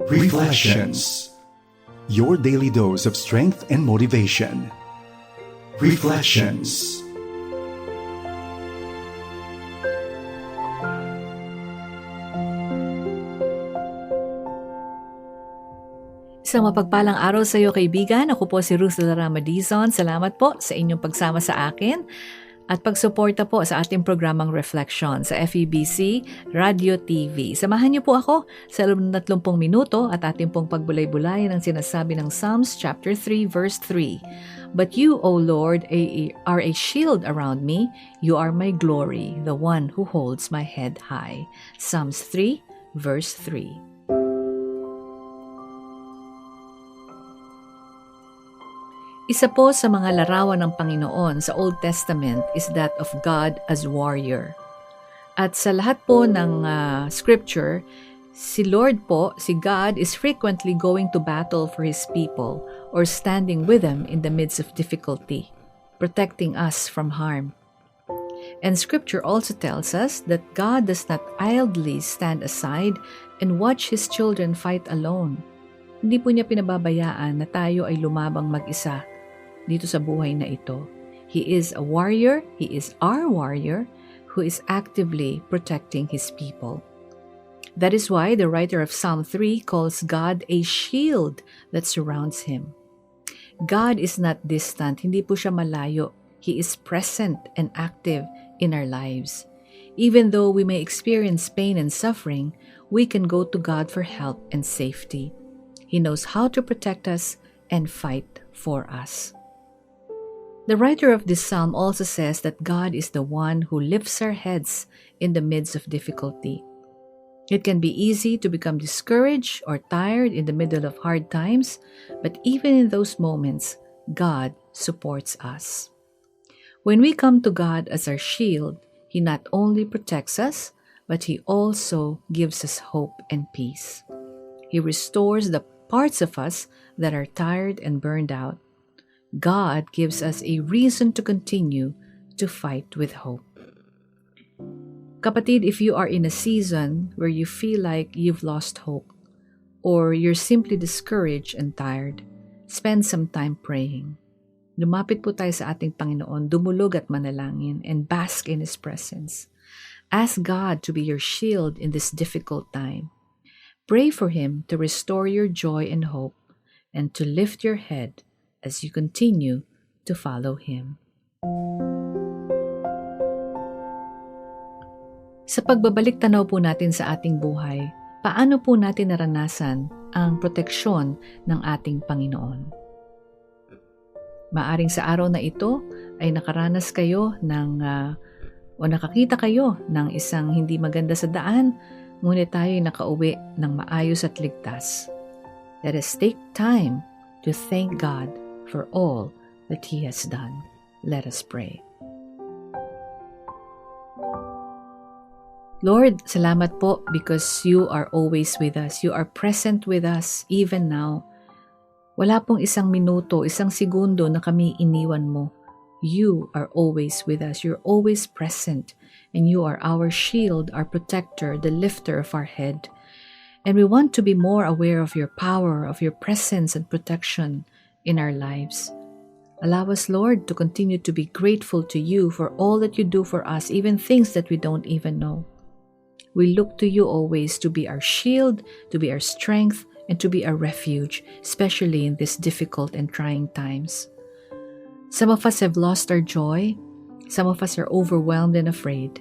Reflections. Your daily dose of strength and motivation. Reflections. Isang mapagpalang araw sa iyo, kaibigan. Ako po si Ruth Larama Dizon. Salamat po sa inyong pagsama sa akin at pagsuporta po sa ating programang Reflection sa FEBC Radio TV. Samahan niyo po ako sa loob ng 30 minuto at ating pong pagbulay-bulay ng sinasabi ng Psalms chapter 3 verse 3. But you, O Lord, are a shield around me. You are my glory, the one who holds my head high. Psalms 3 verse 3. Isa po sa mga larawan ng Panginoon sa Old Testament is that of God as warrior. At sa lahat po ng scripture, si Lord po, si God, is frequently going to battle for His people or standing with them in the midst of difficulty, protecting us from harm. And scripture also tells us that God does not idly stand aside and watch His children fight alone. Hindi po niya pinababayaan na tayo ay lumabang mag-isa dito sa buhay na ito. He is a warrior, He is our warrior, who is actively protecting His people. That is why the writer of Psalm 3 calls God a shield that surrounds Him. God is not distant, hindi po siya malayo. He is present and active in our lives. Even though we may experience pain and suffering, we can go to God for help and safety. He knows how to protect us and fight for us. The writer of this psalm also says that God is the one who lifts our heads in the midst of difficulty. It can be easy to become discouraged or tired in the middle of hard times, but even in those moments, God supports us. When we come to God as our shield, He not only protects us, but He also gives us hope and peace. He restores the parts of us that are tired and burned out. God gives us a reason to continue to fight with hope. Kapatid, if you are in a season where you feel like you've lost hope or you're simply discouraged and tired, spend some time praying. Lumapit po tayo sa ating Panginoon, dumulog at manalangin, and bask in His presence. Ask God to be your shield in this difficult time. Pray for Him to restore your joy and hope and to lift your head as you continue to follow Him. Sa pagbabalik tanaw po natin sa ating buhay, paano po natin naranasan ang proteksyon ng ating Panginoon? Maaring sa araw na ito ay nakaranas kayo o nakakita kayo ng isang hindi maganda sa daan, ngunit tayo ay nakauwi ng maayos at ligtas. Let us take time to thank God for all that He has done. Let us pray. Lord, salamat po because You are always with us. You are present with us even now. Wala pong isang minuto, isang segundo na kami iniwan Mo. You are always with us. You're always present. And You are our shield, our protector, the lifter of our head. And we want to be more aware of Your power, of Your presence and protection in our lives. Allow us, Lord, to continue to be grateful to You for all that You do for us, even things that we don't even know. We look to You always to be our shield, to be our strength, and to be our refuge, especially in these difficult and trying times. Some of us have lost our joy. Some of us are overwhelmed and afraid.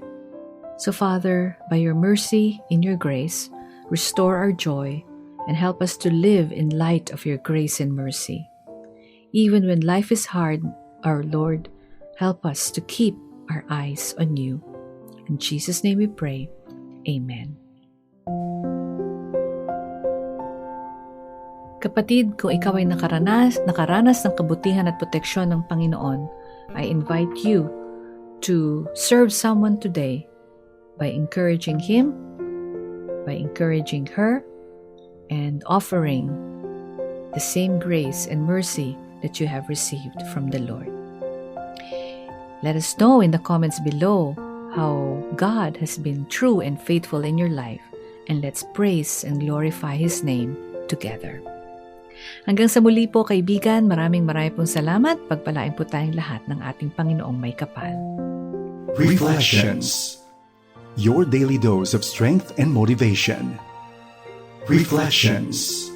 So, Father, by Your mercy, in Your grace, restore our joy and help us to live in light of Your grace and mercy. Even when life is hard, our Lord, help us to keep our eyes on You. In Jesus' name we pray. Amen. Kapatid, kung ikaw ay nakaranas ng kabutihan at proteksyon ng Panginoon, I invite you to serve someone today by encouraging him, by encouraging her, and offering the same grace and mercy that you have received from the Lord. Let us know in the comments below how God has been true and faithful in your life, and let's praise and glorify His name together. Hanggang sa muli po kaibigan, maraming pong salamat. Pagpalain po tayong lahat ng ating Panginoong may kapal. Reflections. Your daily dose of strength and motivation. Reflections.